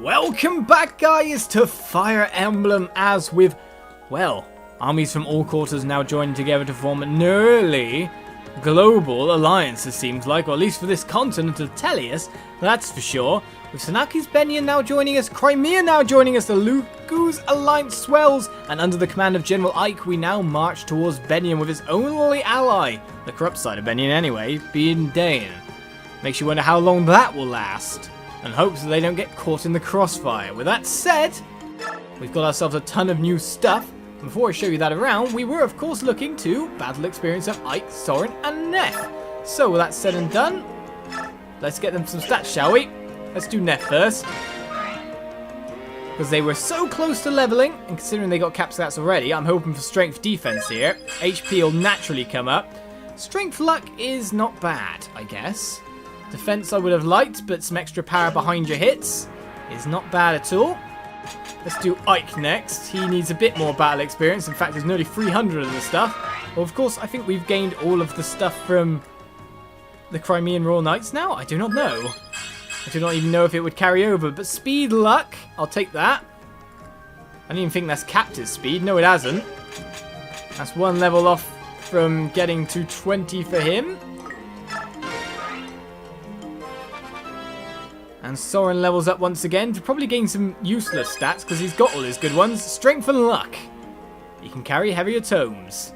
Welcome back, guys, to Fire Emblem, as with, well, armies from all quarters now joining together to form an early global alliance, it seems like, or at least for this continent of Tellius, that's for sure. With Sanaki's Begnion now joining us, Crimea now joining us, the Laguz alliance swells, and under the command of General Ike, we now march towards Begnion with his only ally, the corrupt side of Begnion anyway, being Daein. Makes you wonder how long that will last, and hopes that they don't get caught in the crossfire. With that said, we've got ourselves a ton of new stuff. Before I show you that around, we were of course looking to battle experience of Ike, Soren and Neff. So with that said and done, let's get them some stats, shall we? Let's do Neff first. Because they were so close to leveling, and considering they got cap stats already, I'm hoping for strength defense here. HP will naturally come up. Strength luck is not bad, I guess. Defense I would have liked, but some extra power behind your hits is not bad at all. Let's do Ike next. He needs a bit more battle experience. In fact, there's nearly 300 of the stuff. Well, of course, I think we've gained all of the stuff from the Crimean Royal Knights now. I do not know. I do not even know if it would carry over, but speed luck, I'll take that. I don't even think that's capped his speed. No, it hasn't. That's one level off from getting to 20 for him. And Soren levels up once again to probably gain some useless stats because he's got all his good ones. Strength and luck. He can carry heavier tomes.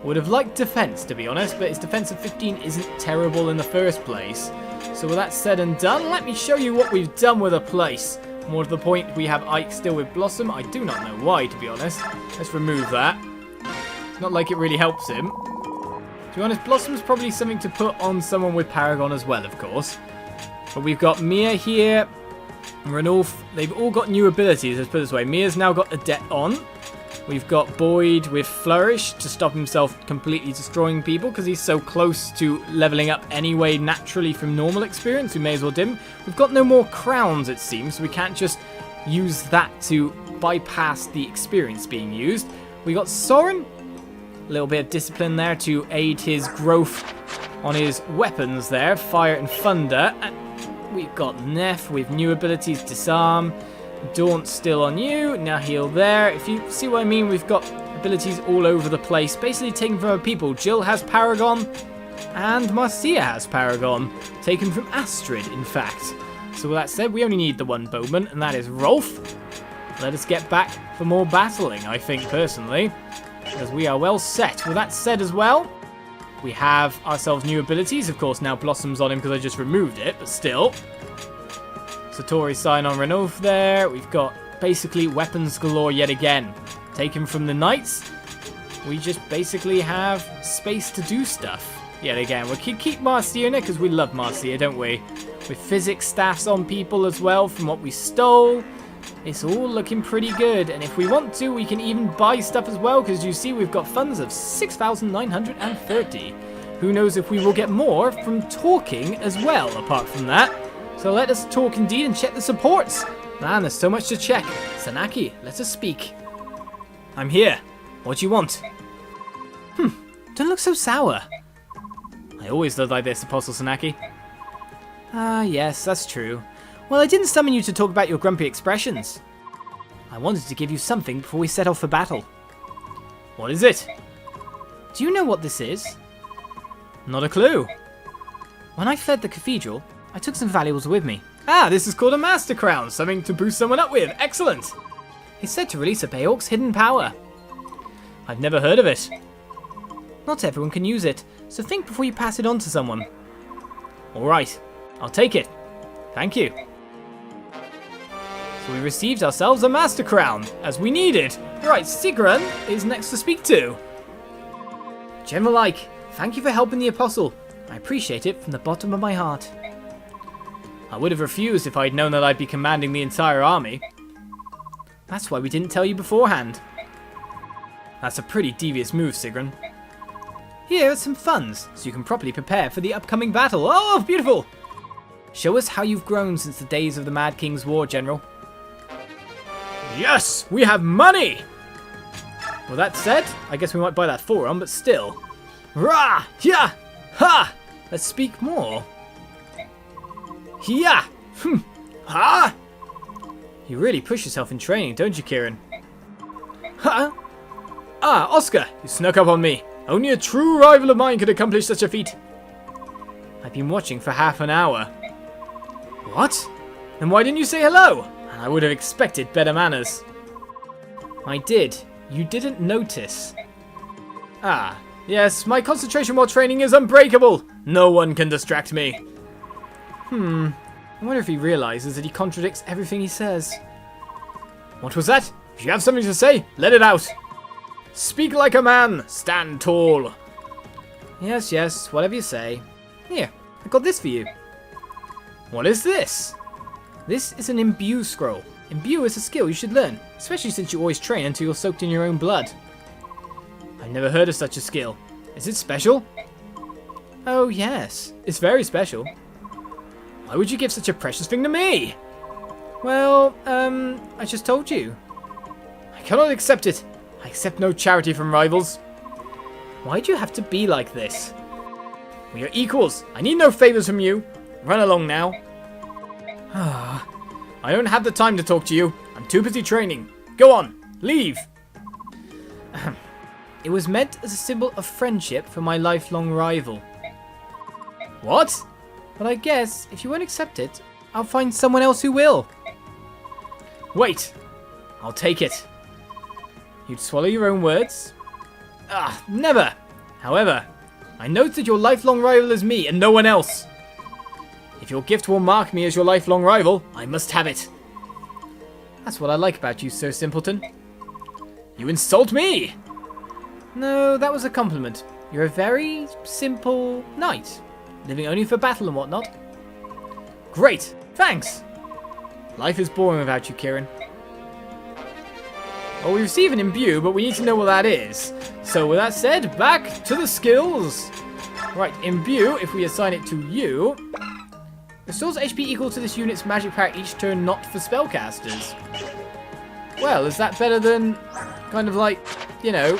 Would have liked defense, to be honest, but his defense of 15 isn't terrible in the first place. So with that said and done, let me show you what we've done with a place. More to the point, we have Ike still with Blossom. I do not know why, to be honest. Let's remove that. It's not like it really helps him. To be honest, Blossom's probably something to put on someone with Paragon as well, of course. But we've got Mia here, Ranulf, they've all got new abilities, let's put it this way. Mia's now got Adept on. We've got Boyd with Flourish to stop himself completely destroying people because he's so close to leveling up anyway naturally from normal experience. We may as well dim. We've got no more crowns, it seems, so we can't just use that to bypass the experience being used. We got Soren, a little bit of discipline there to aid his growth on his weapons there, Fire and Thunder. And we've got Neff with new abilities, Disarm, Daunt still on you, now heal there. If you see what I mean, we've got abilities all over the place, basically taken from other people. Jill has Paragon, and Marcia has Paragon, taken from Astrid, in fact. So with that said, we only need the one bowman, and that is Rolf. Let us get back for more battling, I think, personally, as we are well set. With that said as well, we have ourselves new abilities. Of course, now Blossom's on him because I just removed it, but still. Satori's sign on Ranulf there. We've got basically weapons galore yet again. Taken from the Knights. We just basically have space to do stuff yet again. We'll keep Marcia in it because we love Marcia, don't we? With physics staffs on people as well from what we stole. It's all looking pretty good. And if we want to, we can even buy stuff as well because you see we've got funds of 6,930. Who knows if we will get more from talking as well apart from that. So let us talk indeed and check the supports. Man, there's so much to check. Sanaki, let us speak. I'm here. What do you want? Don't look so sour. I always look like this, Apostle Sanaki. Ah, yes, that's true. Well, I didn't summon you to talk about your grumpy expressions. I wanted to give you something before we set off for battle. What is it? Do you know what this is? Not a clue. When I fled the cathedral, I took some valuables with me. Ah, this is called a Master Crown, something to boost someone up with. Excellent. It's said to release a Bayhawk's hidden power. I've never heard of it. Not everyone can use it, so think before you pass it on to someone. All right, I'll take it. Thank you. So we received ourselves a Master Crown, as we needed. Right, Sigrun is next to speak to. General Ike, thank you for helping the Apostle. I appreciate it from the bottom of my heart. I would have refused if I'd known that I'd be commanding the entire army. That's why we didn't tell you beforehand. That's a pretty devious move, Sigrun. Here are some funds, so you can properly prepare for the upcoming battle. Oh, beautiful! Show us how you've grown since the days of the Mad King's War, General. Yes, we have money! Well, that said, I guess we might buy that forearm, but still. Rah! Yeah! Ha! Let's speak more. Yeah! Ha! You really push yourself in training, don't you, Kieran? Huh? Ah, Oscar, you snuck up on me. Only a true rival of mine could accomplish such a feat. I've been watching for half an hour. What? Then why didn't you say hello? I would have expected better manners. I did. You didn't notice. Ah, yes, my concentration while training is unbreakable. No one can distract me. I wonder if he realizes that he contradicts everything he says. What was that? If you have something to say, let it out. Speak like a man. Stand tall. Yes, yes, whatever you say. Here, I got this for you. What is this? This is an imbue scroll. Imbue is a skill you should learn, especially since you always train until you're soaked in your own blood. I've never heard of such a skill. Is it special? Oh yes, it's very special. Why would you give such a precious thing to me? Well, I just told you. I cannot accept it. I accept no charity from rivals. Why do you have to be like this? We are equals. I need no favors from you. Run along now. I don't have the time to talk to you. I'm too busy training. Go on. Leave. It was meant as a symbol of friendship for my lifelong rival. What? But I guess if you won't accept it, I'll find someone else who will. Wait. I'll take it. You'd swallow your own words? Ah, never. However, I note that your lifelong rival is me and no one else. If your gift will mark me as your lifelong rival, I must have it. That's what I like about you, Sir Simpleton. You insult me! No, that was a compliment. You're a very simple knight, living only for battle and whatnot. Great, thanks! Life is boring without you, Kieran. Well, we receive an imbue, but we need to know what that is. So with that said, back to the skills. Right, imbue, if we assign it to you, restores HP equal to this unit's magic power each turn, not for spellcasters. Well, is that better than kind of like, you know,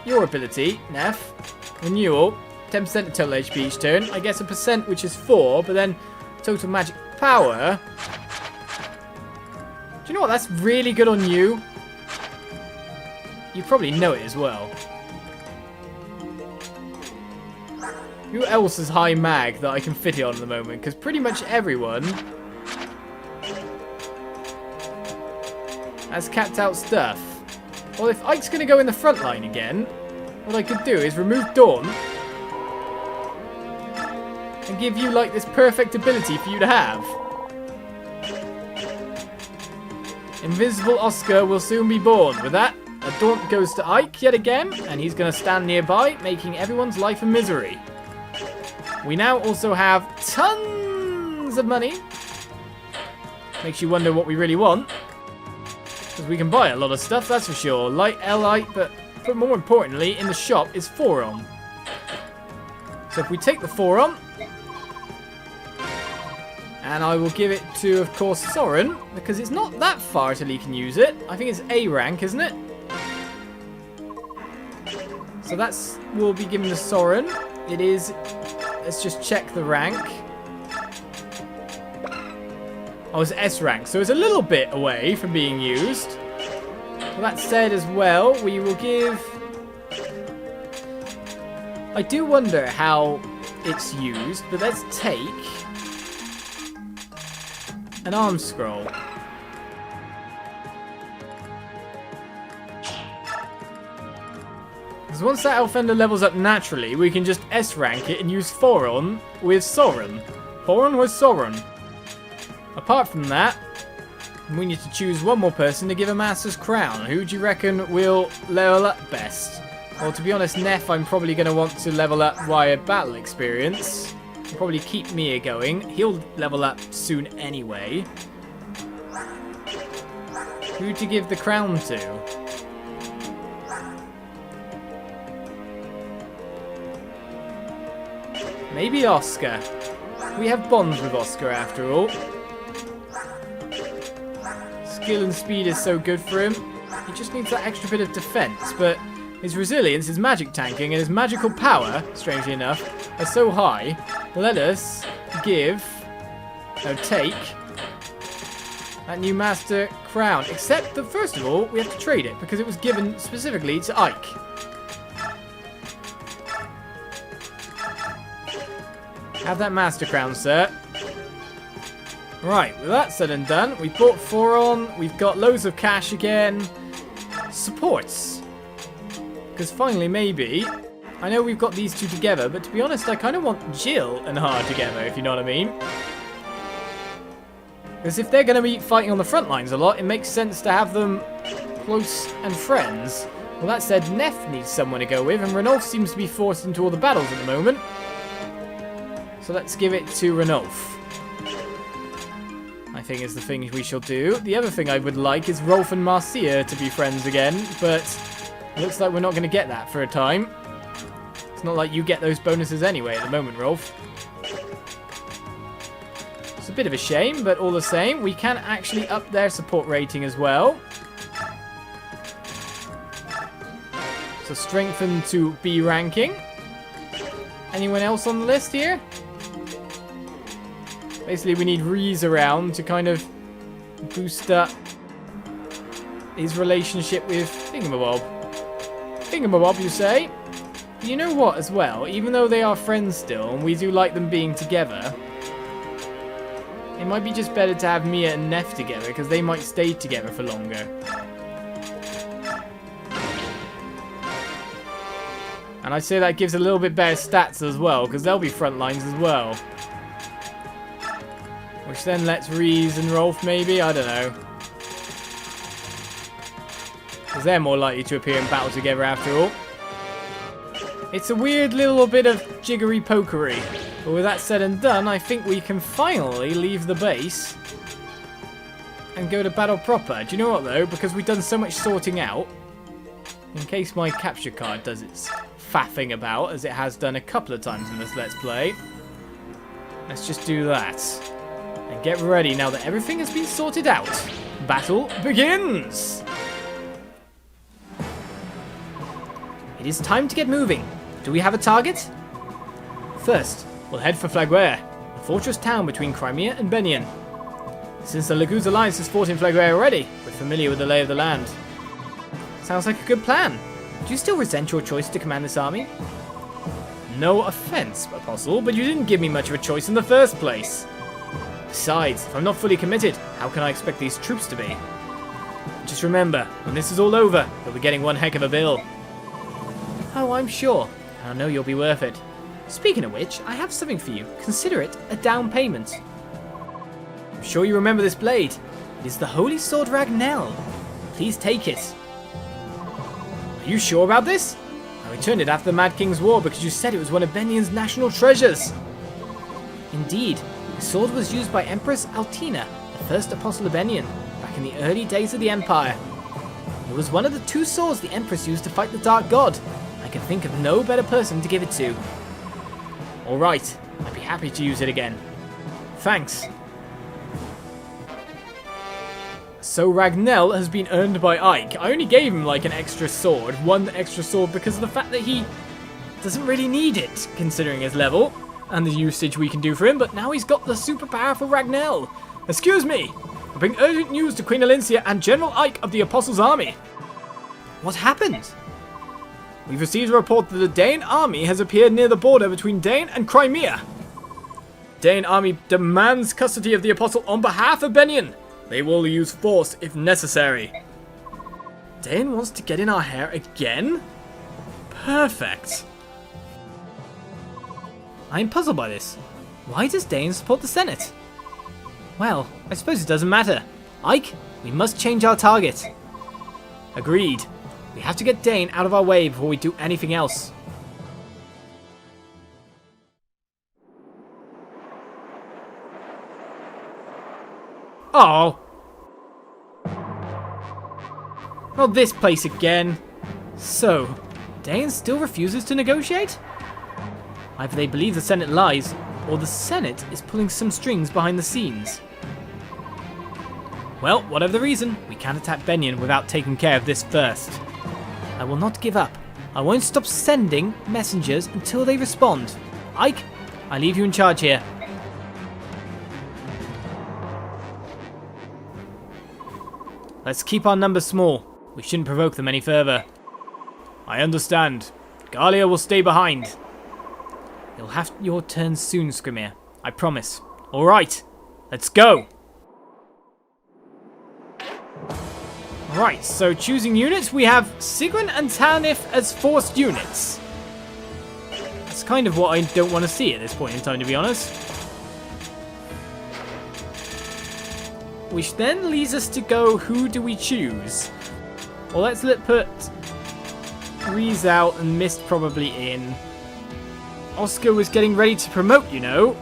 your ability, Neff? Renewal, 10% of total HP each turn. I guess a percent, which is 4, but then total magic power. Do you know what? That's really good on you. You probably know it as well. Who else is high mag that I can fit it on at the moment? Because pretty much everyone has capped out stuff. Well, if Ike's going to go in the front line again, what I could do is remove Dawn and give you, like, this perfect ability for you to have. Invisible Oscar will soon be born. With that, a daunt goes to Ike yet again, and he's going to stand nearby, making everyone's life a misery. We now also have tons of money. Makes you wonder what we really want. Because we can buy a lot of stuff, that's for sure. Light, L-Light, but more importantly, in the shop is Forum. So if we take the Forum, and I will give it to, of course, Soren, because it's not that far till he can use it. I think it's A rank, isn't it? So that's, we'll be given to Soren. It is, let's just check the rank. Oh, it's S rank, so it's a little bit away from being used. With that said as well, we will give... I do wonder how it's used, but let's take an arm scroll. Because once that Elfender levels up naturally, we can just S rank it and use Thoron with Soren. Thoron with Soren. Apart from that, we need to choose one more person to give a Master's Crown. Who do you reckon will level up best? Well, to be honest, Neff, I'm probably going to want to level up via battle experience. I'll probably keep Mia going. He'll level up soon anyway. Who to give the crown to? Maybe Oscar. We have bonds with Oscar after all. Skill and speed is so good for him. He just needs that extra bit of defense, but his resilience, his magic tanking, and his magical power, strangely enough, are so high. Let us give, no, take that new Master Crown. Except that, first of all, we have to trade it because it was given specifically to Ike. Have that Master Crown, sir. Right, with that said and done, we've bought 4 on. We've got loads of cash again. Supports. Because finally, maybe... I know we've got these two together, but to be honest, I kind of want Jill and Har together, if you know what I mean. Because if they're going to be fighting on the front lines a lot, it makes sense to have them close and friends. Well, that said, Neff needs someone to go with, and Ragnell seems to be forced into all the battles at the moment. So let's give it to Ragnell. I think is the thing we shall do. The other thing I would like is Rolf and Marcia to be friends again, but it looks like we're not going to get that for a time. It's not like you get those bonuses anyway at the moment, Rolf. It's a bit of a shame, but all the same, we can actually up their support rating as well. So strengthen to B ranking. Anyone else on the list here? Basically, we need Reese around to kind of boost up his relationship with Thingamabob. Thingamabob, you say? You know what, as well? Even though they are friends still, and we do like them being together, it might be just better to have Mia and Neff together, because they might stay together for longer. And I'd say that gives a little bit better stats as well, because they'll be front lines as well. Which then lets Reese and Rolf maybe, I don't know. Because they're more likely to appear in battle together after all. It's a weird little bit of jiggery-pokery. But with that said and done, I think we can finally leave the base and go to battle proper. Do you know what though? Because we've done so much sorting out, in case my capture card does its faffing about, as it has done a couple of times in this Let's Play, let's just do that. And get ready now that everything has been sorted out. Battle begins! It is time to get moving. Do we have a target? First, we'll head for Flaguer, a fortress town between Crimea and Begnion. Since the Laguz alliance has fought in Flaguer already, we're familiar with the lay of the land. Sounds like a good plan. Do you still resent your choice to command this army? No offense, Apostle, but you didn't give me much of a choice in the first place. Besides, if I'm not fully committed, how can I expect these troops to be? Just remember, when this is all over, you'll be getting one heck of a bill. Oh, I'm sure. I know you'll be worth it. Speaking of which, I have something for you. Consider it a down payment. I'm sure you remember this blade. It is the Holy Sword Ragnell. Please take it. Are you sure about this? I returned it after the Mad King's War because you said it was one of Benion's national treasures. Indeed. The sword was used by Empress Altina, the first apostle of Begnion, back in the early days of the Empire. It was one of the 2 swords the Empress used to fight the Dark God. I can think of no better person to give it to. Alright, I'd be happy to use it again. Thanks. So Ragnell has been earned by Ike. I only gave him like an extra sword, 1 extra sword, because of the fact that he doesn't really need it, considering his level and the usage we can do for him, but now he's got the super powerful Ragnell. Excuse me, I bring urgent news to Queen Alicia and General Ike of the Apostles' Army. What happened? We've received a report that the Daein army has appeared near the border between Daein and Crimea. Daein army demands custody of the Apostle on behalf of Begnion. They will use force if necessary. Daein wants to get in our hair again? Perfect. I'm puzzled by this. Why does Daein support the Senate? Well, I suppose it doesn't matter. Ike, we must change our target. Agreed. We have to get Daein out of our way before we do anything else. Oh. Not this place again. So, Daein still refuses to negotiate? Either they believe the Senate lies, or the Senate is pulling some strings behind the scenes. Well, whatever the reason, we can't attack Begnion without taking care of this first. I will not give up. I won't stop sending messengers until they respond. Ike, I leave you in charge here. Let's keep our numbers small. We shouldn't provoke them any further. I understand. Gallia will stay behind. You'll have your turn soon, Crimea. I promise. Alright, let's go. Right, so choosing units, we have Sigrun and Talnif as forced units. That's kind of what I don't want to see at this point in time, to be honest. Which then leads us to go, who do we choose? Well, let's put Reese out and Mist probably in. Oscar was getting ready to promote, you know.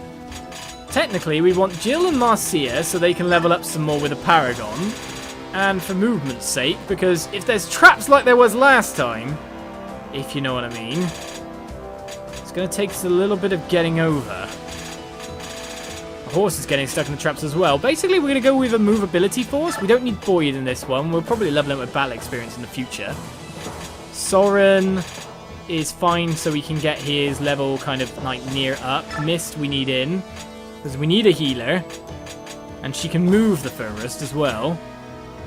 Technically, we want Jill and Marcia so they can level up some more with a Paragon. And for movement's sake, because if there's traps like there was last time, if you know what I mean, it's going to take us a little bit of getting over. The horse is getting stuck in the traps as well. Basically, we're going to go with a movability force. We don't need Boyd in this one. We'll probably level him with battle experience in the future. Soren is fine so we can get his level kind of like near up. Mist we need in, because we need a healer. And she can move the furthest as well.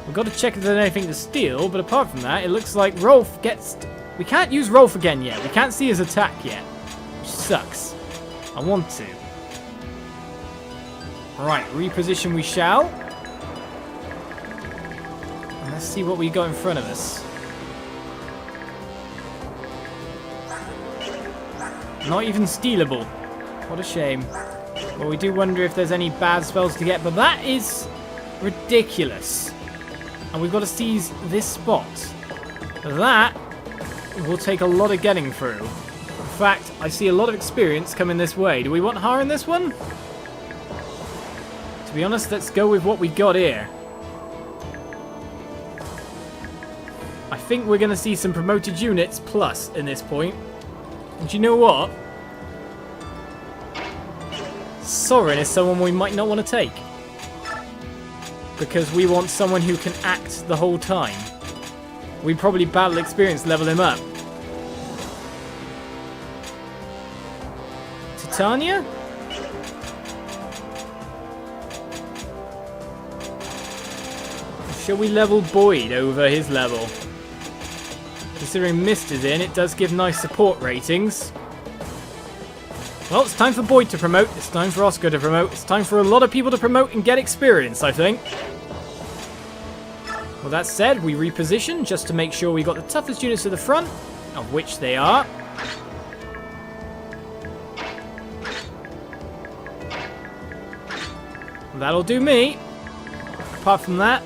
We've got to check if there's anything to steal, but apart from that, it looks like Rolf gets... We can't use Rolf again yet. We can't see his attack yet, which sucks. I want to. Alright, reposition we shall. And let's see what we got in front of us. Not even stealable. What a shame. Well, we do wonder if there's any bad spells to get, but that is ridiculous. And we've got to seize this spot. That will take a lot of getting through. In fact, I see a lot of experience coming this way. Do we want Har in this one? To be honest, let's go with what we got here. I think we're going to see some promoted units plus in this point. And you know what? Soren is someone we might not want to take. Because we want someone who can act the whole time. We probably battle experience level him up. Titania? Shall we level Boyd over his level? Considering Mist is in, it does give nice support ratings. Well, it's time for Boyd to promote. It's time for Oscar to promote. It's time for a lot of people to promote and get experience, I think. Well, that said, we reposition just to make sure we got the toughest units to the front, of which they are. That'll do me. Apart from that,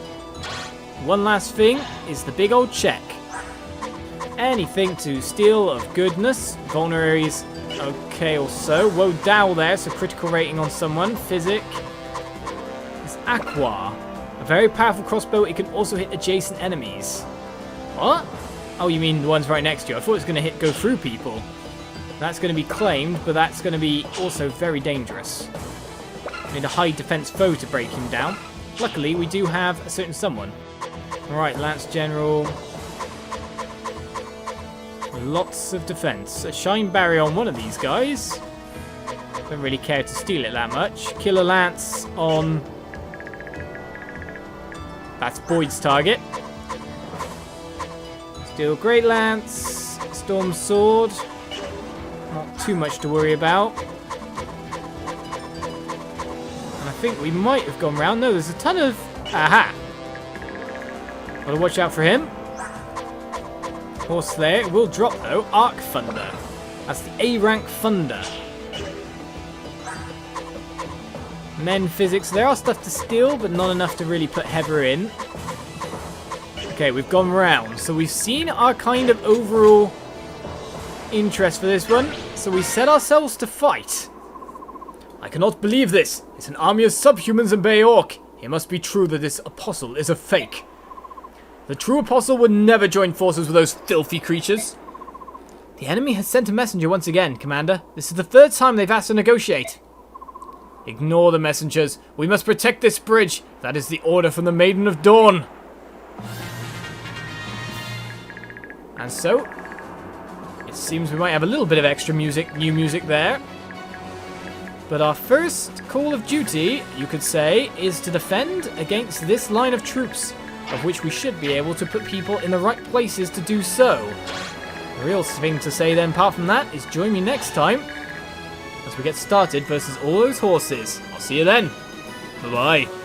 one last thing is the big old check. Anything to steal of goodness. Vulneraries, okay or so. Woe Dow there, so critical rating on someone. Physic. It's Aqua. A very powerful crossbow. It can also hit adjacent enemies. What? Oh, you mean the ones right next to you. I thought it was going to go through people. That's going to be claimed, but that's going to be also very dangerous. Need a high defense foe to break him down. Luckily, we do have a certain someone. Alright, Lance General. Lots of defense. A shine barrier on one of these guys. Don't really care to steal it that much. Killer Lance on... That's Boyd's target. Steel Great Lance. Storm Sword. Not too much to worry about. And I think we might have gone round. No, there's a ton of... Aha! Gotta watch out for him. Horse Slayer. It will drop though. Arc Thunder. That's the A rank Thunder. Men Physics. There are stuff to steal, but not enough to really put Heather in. Okay, we've gone round. So we've seen our kind of overall interest for this one. So we set ourselves to fight. I cannot believe this. It's an army of subhumans in Bay Orc. It must be true that this apostle is a fake. The true apostle would never join forces with those filthy creatures. The enemy has sent a messenger once again, Commander. This is the third time they've asked to negotiate. Ignore the messengers. We must protect this bridge. That is the order from the Maiden of Dawn. And so, it seems we might have a little bit of extra music, new music there. But our first call of duty, you could say, is to defend against this line of troops. of which we should be able to put people in the right places to do so. The real thing to say then, apart from that, is join me next time as we get started versus all those horses. I'll see you then. Bye-bye.